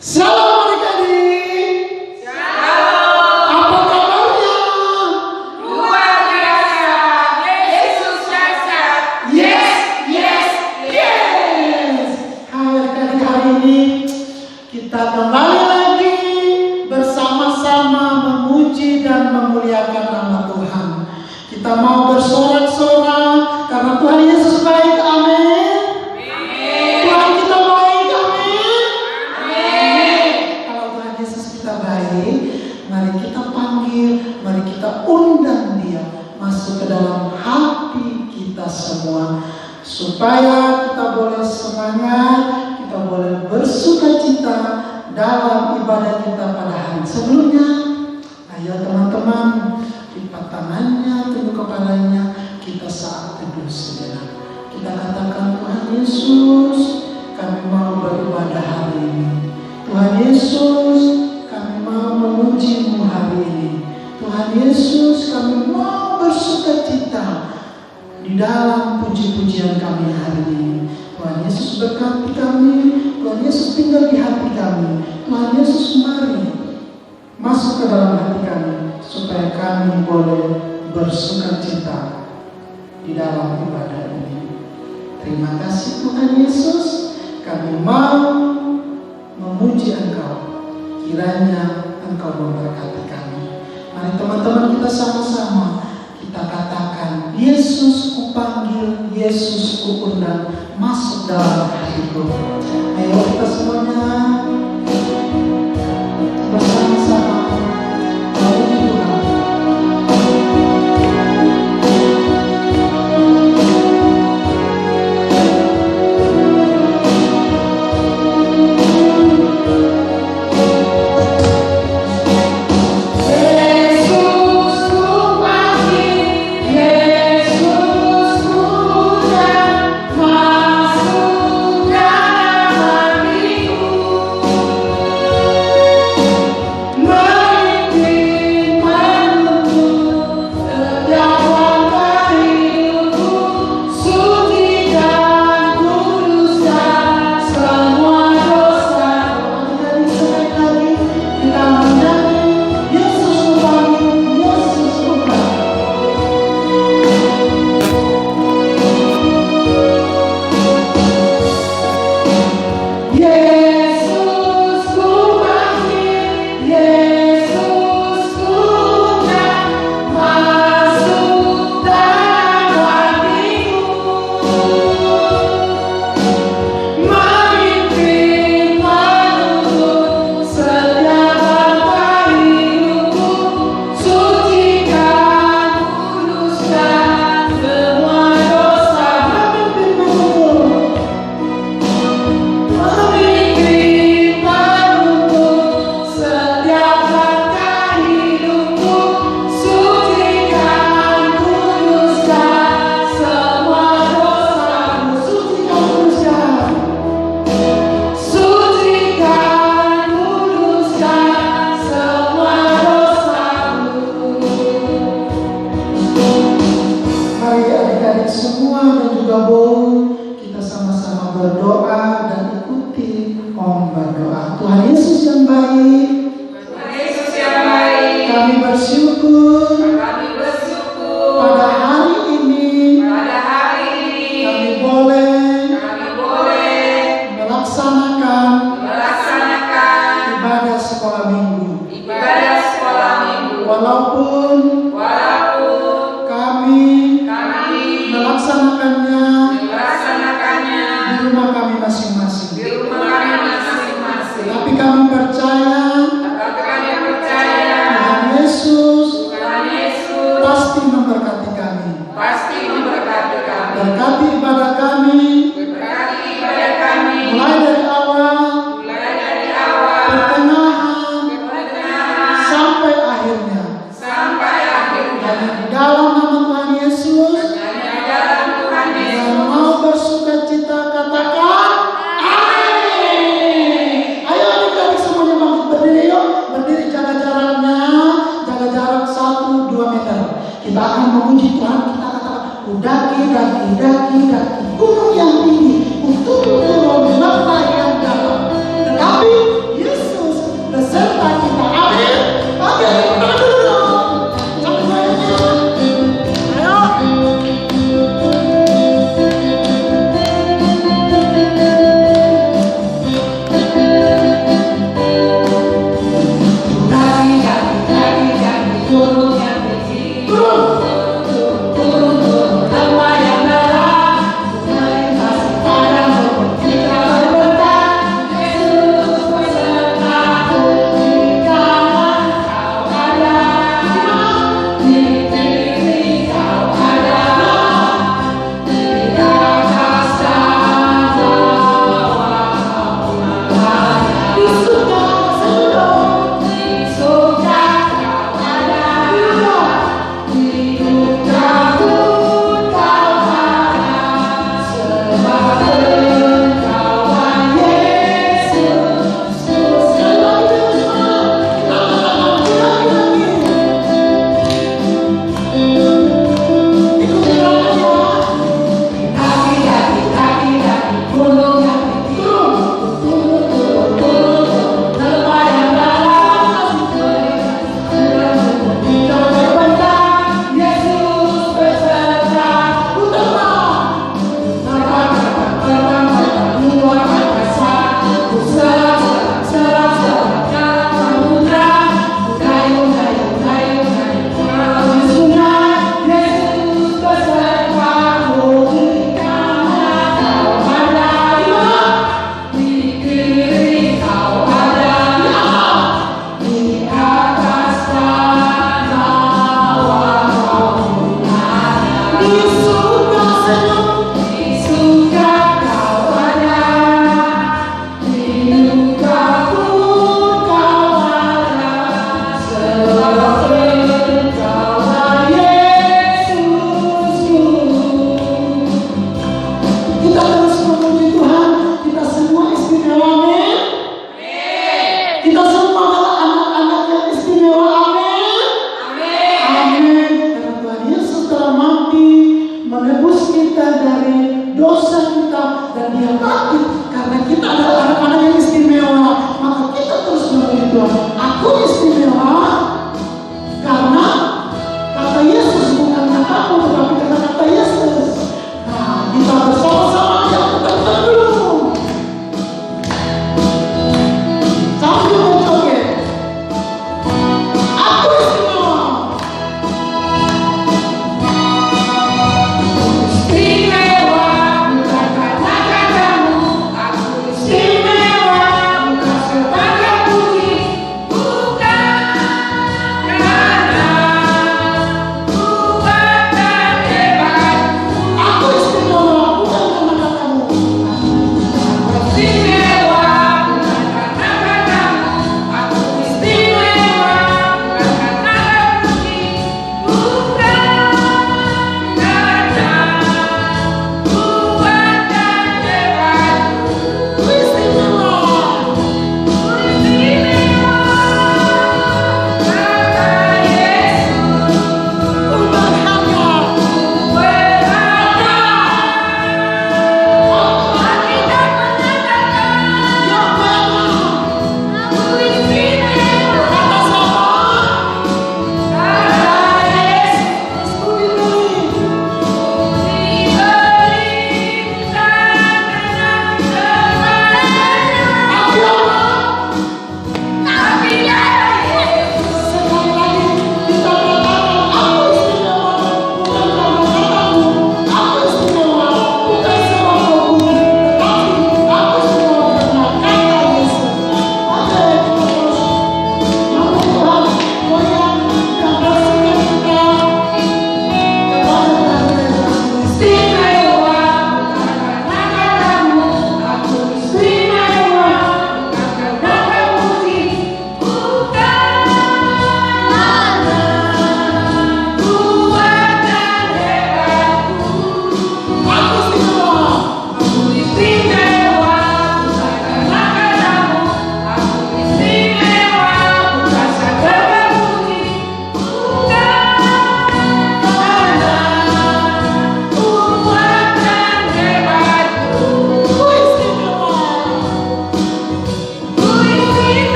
Shalom adik-adik. Shalom. Apa kabarnya? Luar biasa. Yesus dahsyat. Yes, yes, yes. Hai adik-adik, hari ini kita kembali lagi bersama-sama memuji dan memuliakan nama Tuhan. Kita mau bersorak-sorak karena Tuhan Yesus baik. Amin. Tuhan kita baik. Amin. Kalau Tuhan Yesus kita baik, mari kita panggil, mari kita undang Dia masuk ke dalam hati kita semua, supaya kita boleh semangat, kita boleh bersukacita dalam ibadah kita pada hari sebelumnya. Ayo teman-teman, lipat tangannya, tunduk kepalanya, kita saat teduh sejenak. Kita katakan, Tuhan Yesus, kami mau beribadah hari ini. Tuhan Yesus, kami mau memuji-Mu hari ini. Tuhan Yesus, kami mau bersukacita di dalam puji-pujian kami hari ini. Tuhan Yesus berkati kami, Tuhan Yesus tinggal di hati kami. Tuhan Yesus mari masuk ke dalam hati kami, supaya kami boleh bersukacita di dalam ibadah ini. Terima kasih Tuhan Yesus, kami mau memuji Engkau, kiranya Engkau memberkati kami. Mari teman-teman kita sama-sama kita katakan, Yesus kupanggil, Yesus kuundang, masuk dalam hatiku. Ayo kita semuanya bersama-sama memuji Tuhan. Gunung yang tinggi, untuk turun nafas yang dalam. Tetapi Yesus dan dia takut karena kita adalah anak-anak yang istimewa. Maka kita terus memuji Tuhan. Aku istimewa karena kata Yesus, bukan kataku tetapi kata Yesus. Nah, kita bersama-sama yang kita dulu. Sambil menjoget. Aku istimewa. Istimewa bukan kata-katamu,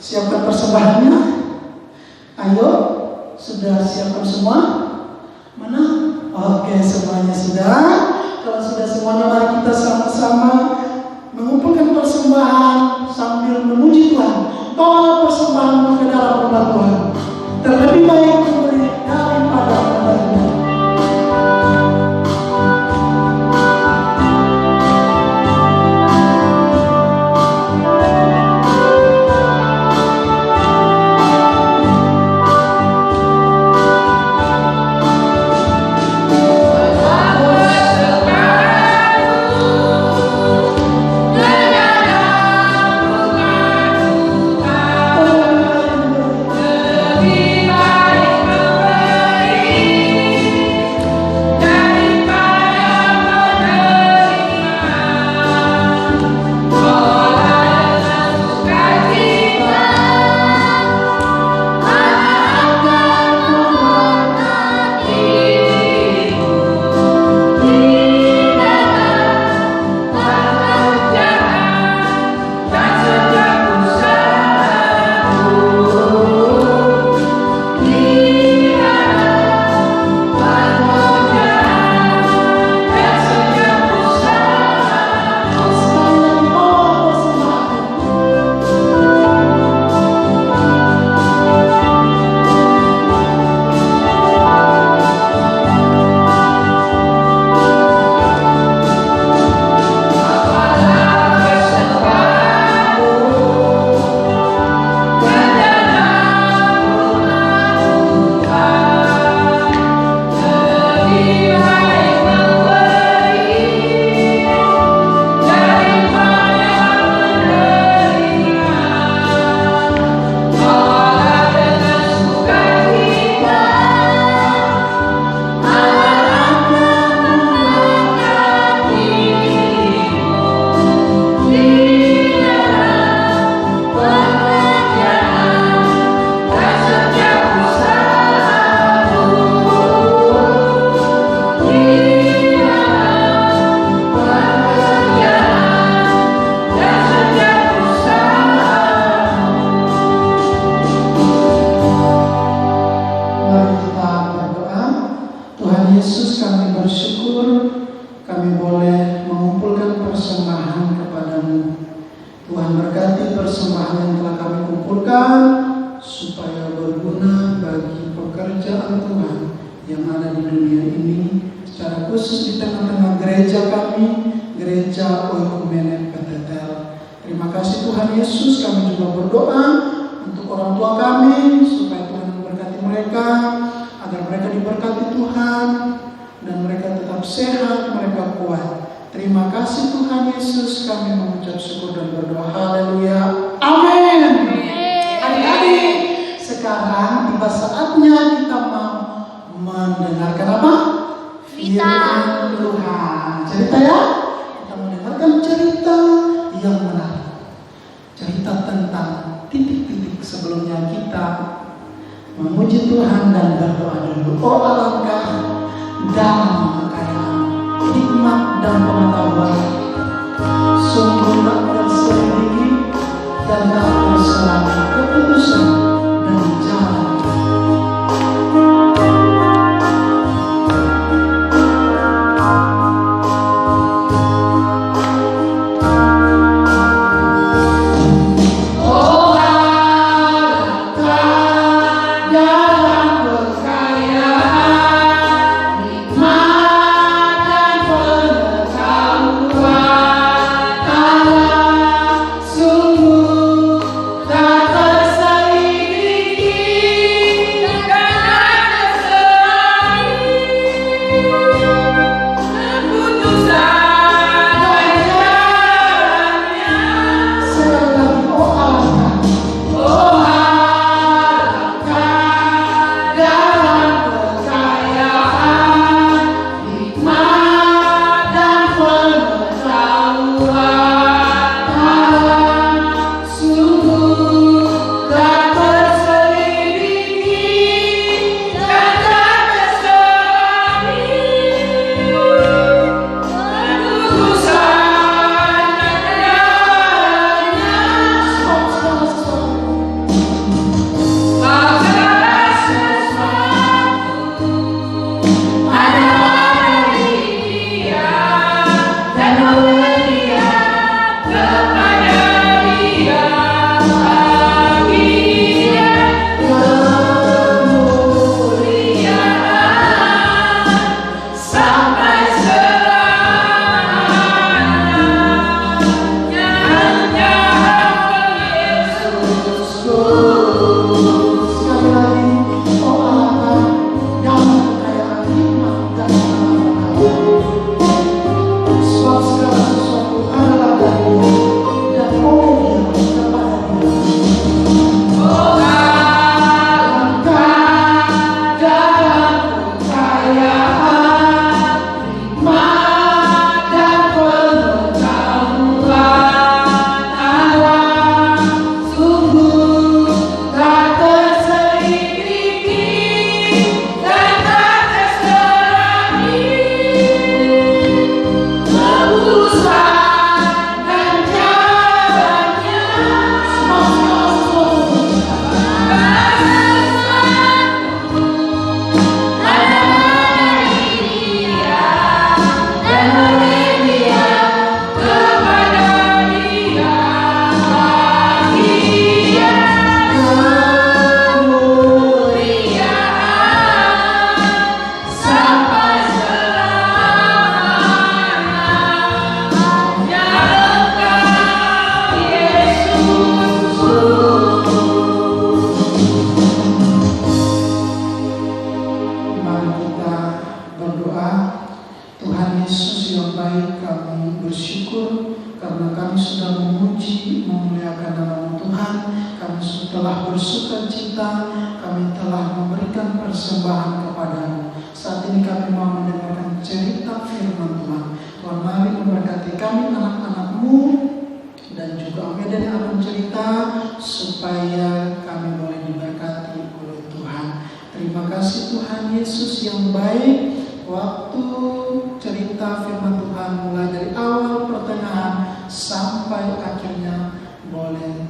Siapkan persembahannya. Ayo, sudah siapkan semua? Mana? Oke, semuanya sudah. Kalau sudah semuanya, mari kita sama-sama mengumpulkan persembahan sambil memuji Tuhan. Bawa persembahan ke dalam rumah Tuhan. Terlebih baik memberi daripada menerima. Nikmat dan pengetahuan. sudah memuji, memuliakan nama Tuhan. Kami telah bersuka cita, kami telah memberikan persembahan kepadamu. Saat ini kami mau mendengarkan cerita firman Tuhan. Tuhan, mari memberkati kami anak-anak-Mu dan juga Om Eden yang akan cerita supaya kami boleh diberkati oleh Tuhan. Terima kasih Tuhan Yesus yang baik. Waktu cerita firman Tuhan mulai dari awal pertengahan sampai akhirnya boleh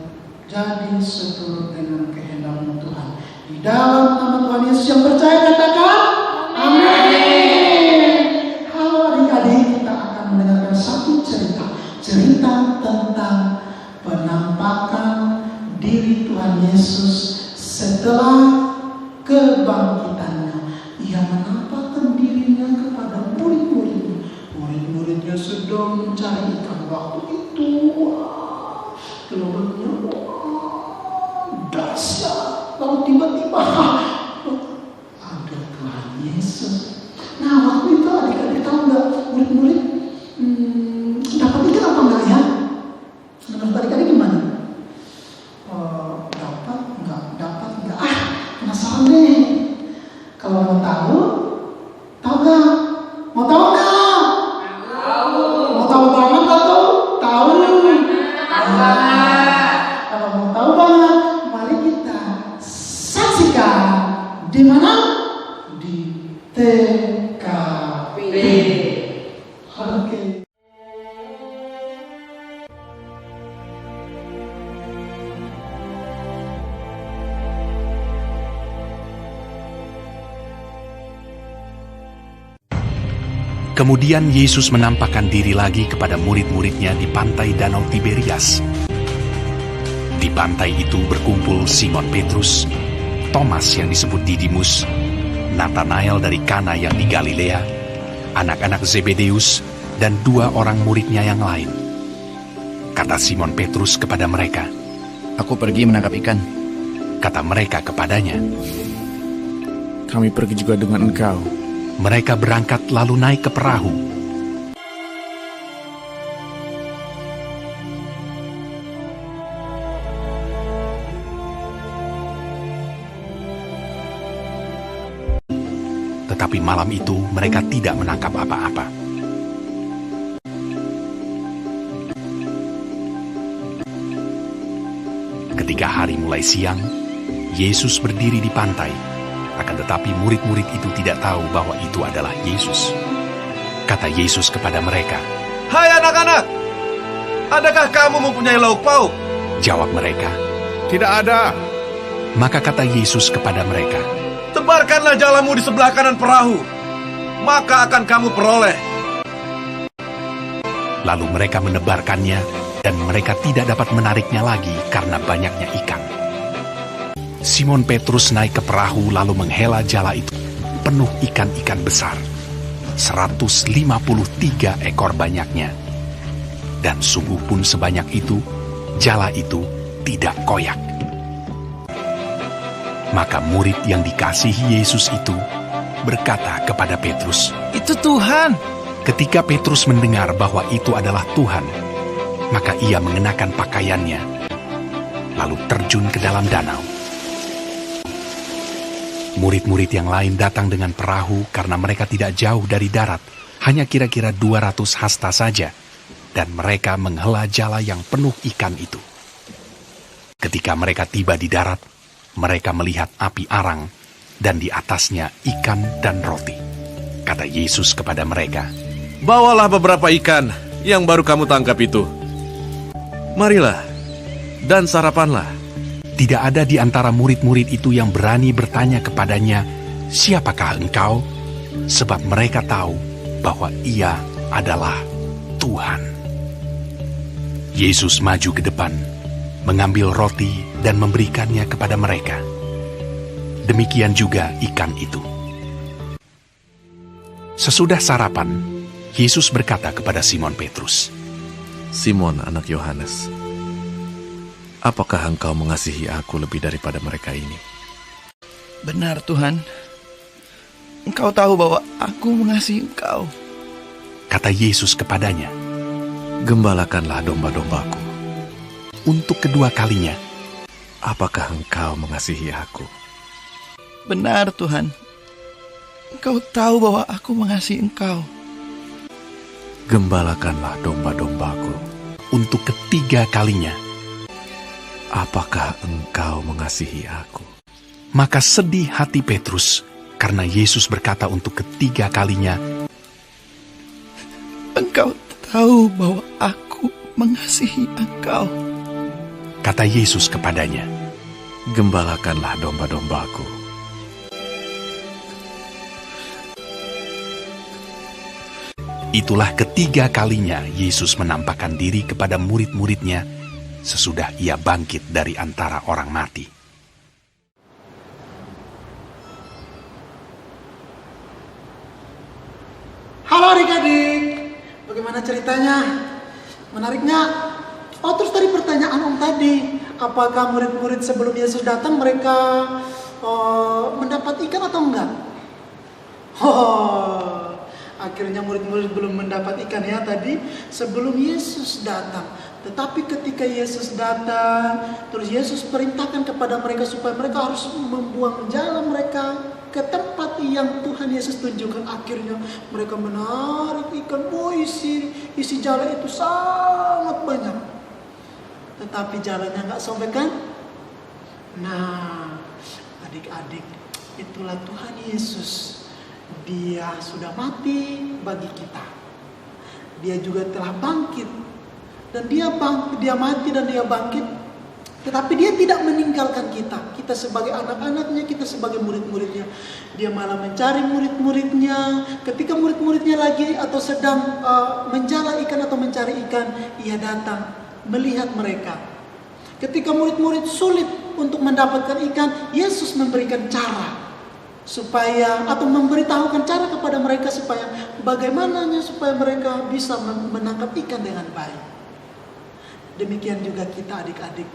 jadi seturut dengan kehendak Tuhan. Di dalam nama Tuhan Yesus yang percaya katakan amin. Halo adik-adik, kita akan mendengarkan satu cerita tentang penampakan diri Tuhan Yesus setelah kebangkitannya. Ia menampakkan dirinya kepada murid-muridnya. Murid-muridnya sedang mencari ikan waktu itu. Gelombangnya dahsyat. Lalu tiba-tiba ada Tuhan Yesus. Nah, waktu itu adik-adik tahu nggak, murid-murid dapat ikan apa enggak ya? Menurut adik-adik gimana? Dapat enggak? Penasaran deh. Kalau mau tahu nggak? Mau tahu nggak? Mau tahu banget atau tahu? Kalau mau tahu banget, mari kita saksikan di mana? Di TKP. Oke. Kemudian Yesus menampakkan diri lagi kepada murid-muridnya di pantai Danau Tiberias. Di pantai itu berkumpul Simon Petrus, Thomas yang disebut Didimus, Nathanael dari Kana yang di Galilea, anak-anak Zebedeus, dan 2 orang muridnya yang lain. Kata Simon Petrus kepada mereka, "Aku pergi menangkap ikan." Kata mereka kepadanya, "Kami pergi juga dengan engkau." Mereka berangkat lalu naik ke perahu. Tetapi malam itu mereka tidak menangkap apa-apa. Ketika hari mulai siang, Yesus berdiri di pantai. Akan tetapi murid-murid itu tidak tahu bahwa itu adalah Yesus. Kata Yesus kepada mereka, "Hai anak-anak, adakah kamu mempunyai lauk pauk?" Jawab mereka, "Tidak ada." Maka kata Yesus kepada mereka, "Tebarkanlah jalamu di sebelah kanan perahu, maka akan kamu peroleh." Lalu mereka menebarkannya, dan mereka tidak dapat menariknya lagi karena banyaknya ikan. Simon Petrus naik ke perahu lalu menghela jala itu penuh ikan-ikan besar, 153 ekor banyaknya. Dan sungguh pun sebanyak itu, jala itu tidak koyak. Maka murid yang dikasihi Yesus itu berkata kepada Petrus, "Itu Tuhan." Ketika Petrus mendengar bahwa itu adalah Tuhan, maka ia mengenakan pakaiannya, lalu terjun ke dalam danau. Murid-murid yang lain datang dengan perahu karena mereka tidak jauh dari darat, hanya kira-kira 200 hasta saja, dan mereka menghela jala yang penuh ikan itu. Ketika mereka tiba di darat, mereka melihat api arang, dan di atasnya ikan dan roti. Kata Yesus kepada mereka, "Bawalah beberapa ikan yang baru kamu tangkap itu. Marilah, dan sarapanlah." Tidak ada di antara murid-murid itu yang berani bertanya kepadanya, "Siapakah engkau?" Sebab mereka tahu bahwa ia adalah Tuhan. Yesus maju ke depan, mengambil roti dan memberikannya kepada mereka. Demikian juga ikan itu. Sesudah sarapan, Yesus berkata kepada Simon Petrus, "Simon anak Yohanes, apakah engkau mengasihi aku lebih daripada mereka ini?" "Benar Tuhan, Engkau tahu bahwa aku mengasihi Engkau." Kata Yesus kepadanya, Gembalakanlah domba-dombaku. Untuk kedua kalinya, apakah Engkau mengasihi aku? Benar Tuhan, Engkau tahu bahwa aku mengasihi Engkau. Gembalakanlah domba-dombaku. Untuk ketiga kalinya, apakah Engkau mengasihi aku? Maka sedih hati Petrus karena Yesus berkata untuk ketiga kalinya, Engkau tahu bahwa aku mengasihi Engkau. Kata Yesus kepadanya, gembalakanlah domba-dombaku. Itulah ketiga kalinya Yesus menampakkan diri kepada murid-muridnya sesudah ia bangkit dari antara orang mati. Halo adik-adik, bagaimana ceritanya? Menariknya? Oh, terus tadi pertanyaan Om tadi, apakah murid-murid sebelum Yesus datang mereka mendapat ikan atau enggak? Oh, akhirnya murid-murid belum mendapat ikan ya tadi sebelum Yesus datang. Tetapi ketika Yesus datang, terus Yesus perintahkan kepada mereka supaya mereka harus membuang jala mereka ke tempat yang Tuhan Yesus tunjukkan. Akhirnya mereka menarik ikan. Isi jala itu sangat banyak. Tetapi jalannya nggak sobek kan? Nah, adik-adik, itulah Tuhan Yesus. Dia sudah mati bagi kita. Dia juga telah bangkit. Dan dia mati dan dia bangkit. Tetapi dia tidak meninggalkan kita. Kita sebagai anak-anaknya, kita sebagai murid-muridnya. Dia malah mencari murid-muridnya. Ketika murid-muridnya lagi atau sedang menjala ikan atau mencari ikan, ia datang melihat mereka. Ketika murid-murid sulit untuk mendapatkan ikan, Yesus memberikan cara supaya atau memberitahukan cara kepada mereka supaya bagaimananya supaya mereka bisa menangkap ikan dengan baik. Demikian juga kita adik-adik.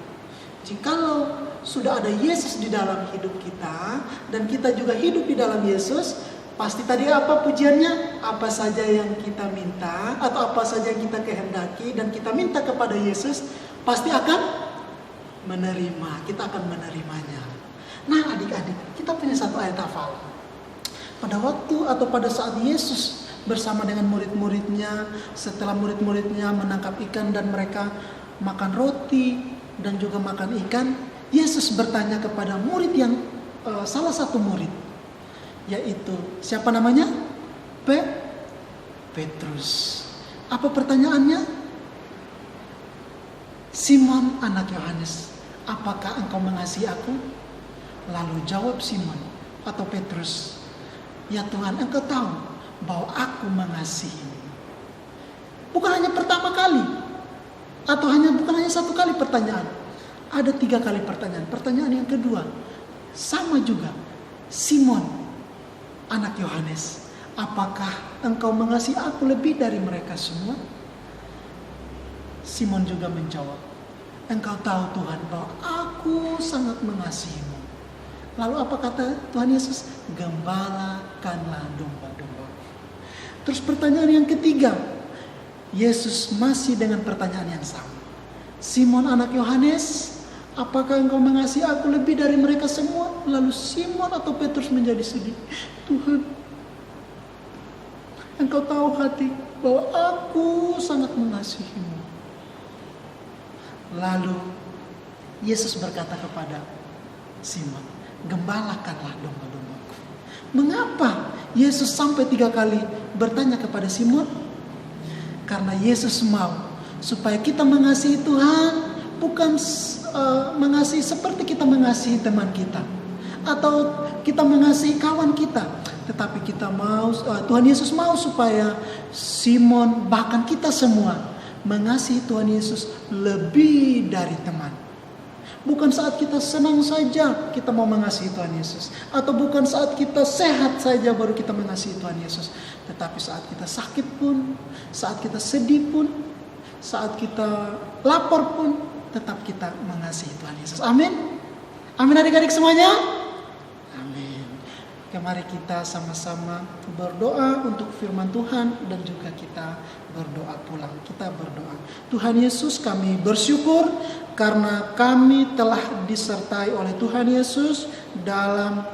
Jikalau sudah ada Yesus di dalam hidup kita dan kita juga hidup di dalam Yesus, pasti tadi apa pujiannya? Apa saja yang kita minta atau apa saja yang kita kehendaki dan kita minta kepada Yesus, pasti akan menerima. Kita akan menerimanya. Nah adik-adik, kita punya satu ayat hafal. Pada waktu atau pada saat Yesus bersama dengan murid-muridnya, setelah murid-muridnya menangkap ikan dan mereka makan roti dan juga makan ikan, Yesus bertanya kepada murid yang salah satu murid, yaitu siapa namanya? Petrus. Apa pertanyaannya? Simon anak Yohanes, apakah engkau mengasihi aku? Lalu jawab Simon atau Petrus, ya Tuhan, engkau tahu bahwa aku mengasihi. Bukan hanya pertama kali, atau bukan hanya satu kali pertanyaan. Ada 3 kali pertanyaan. Pertanyaan yang kedua sama juga. Simon anak Yohanes, apakah engkau mengasihi aku lebih dari mereka semua? Simon juga menjawab, engkau tahu Tuhan bahwa aku sangat mengasihimu. Lalu apa kata Tuhan Yesus? Gembalakanlah domba-domba. Terus pertanyaan yang ketiga, Yesus masih dengan pertanyaan yang sama. Simon anak Yohanes, apakah engkau mengasihi aku lebih dari mereka semua? Lalu Simon atau Petrus menjadi sedih. Tuhan, engkau tahu hati bahwa aku sangat mengasihimu. Lalu Yesus berkata kepada Simon, gembalakanlah domba-dombaku. Mengapa Yesus sampai 3 kali bertanya kepada Simon? Karena Yesus mau supaya kita mengasihi Tuhan, bukan mengasihi seperti kita mengasihi teman kita atau kita mengasihi kawan kita, tetapi kita mau Tuhan Yesus mau supaya Simon, bahkan kita semua mengasihi Tuhan Yesus lebih dari teman. Bukan saat kita senang saja kita mau mengasihi Tuhan Yesus, atau bukan saat kita sehat saja baru kita mengasihi Tuhan Yesus, tetapi saat kita sakit pun, saat kita sedih pun, saat kita lapar pun, tetap kita mengasihi Tuhan Yesus. Amin. Amin adik-adik semuanya. Amin. Mari kita sama-sama berdoa untuk firman Tuhan dan juga kita berdoa pulang. Kita berdoa. Tuhan Yesus, kami bersyukur karena kami telah disertai oleh Tuhan Yesus dalam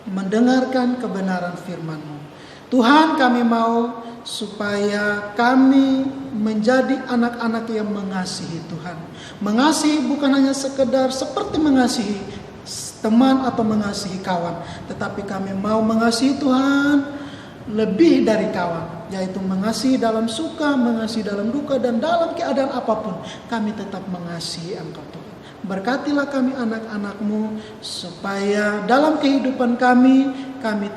mendengarkan kebenaran firman-Mu. Tuhan, kami mau supaya kami menjadi anak-anak yang mengasihi Tuhan. Mengasihi bukan hanya sekedar seperti mengasihi teman atau mengasihi kawan, tetapi kami mau mengasihi Tuhan lebih dari kawan, yaitu mengasihi dalam suka, mengasihi dalam duka, dan dalam keadaan apapun kami tetap mengasihi Engkau Tuhan. Berkatilah kami anak-anak-Mu supaya dalam kehidupan kami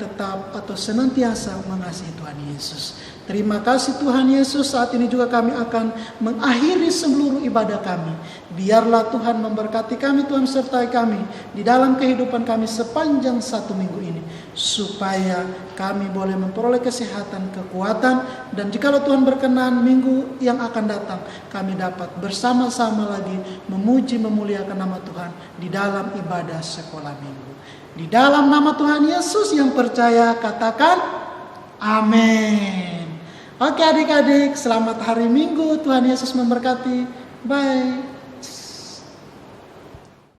tetap atau senantiasa mengasihi Tuhan Yesus. Terima kasih Tuhan Yesus, saat ini juga kami akan mengakhiri seluruh ibadah kami. Biarlah Tuhan memberkati kami, Tuhan sertai kami di dalam kehidupan kami sepanjang 1 minggu ini. Supaya kami boleh memperoleh kesehatan, kekuatan, dan jikalau Tuhan berkenan minggu yang akan datang, kami dapat bersama-sama lagi memuji, memuliakan nama Tuhan di dalam ibadah sekolah minggu. Di dalam nama Tuhan Yesus yang percaya, katakan amin. Oke adik-adik, selamat hari Minggu. Tuhan Yesus memberkati. Bye.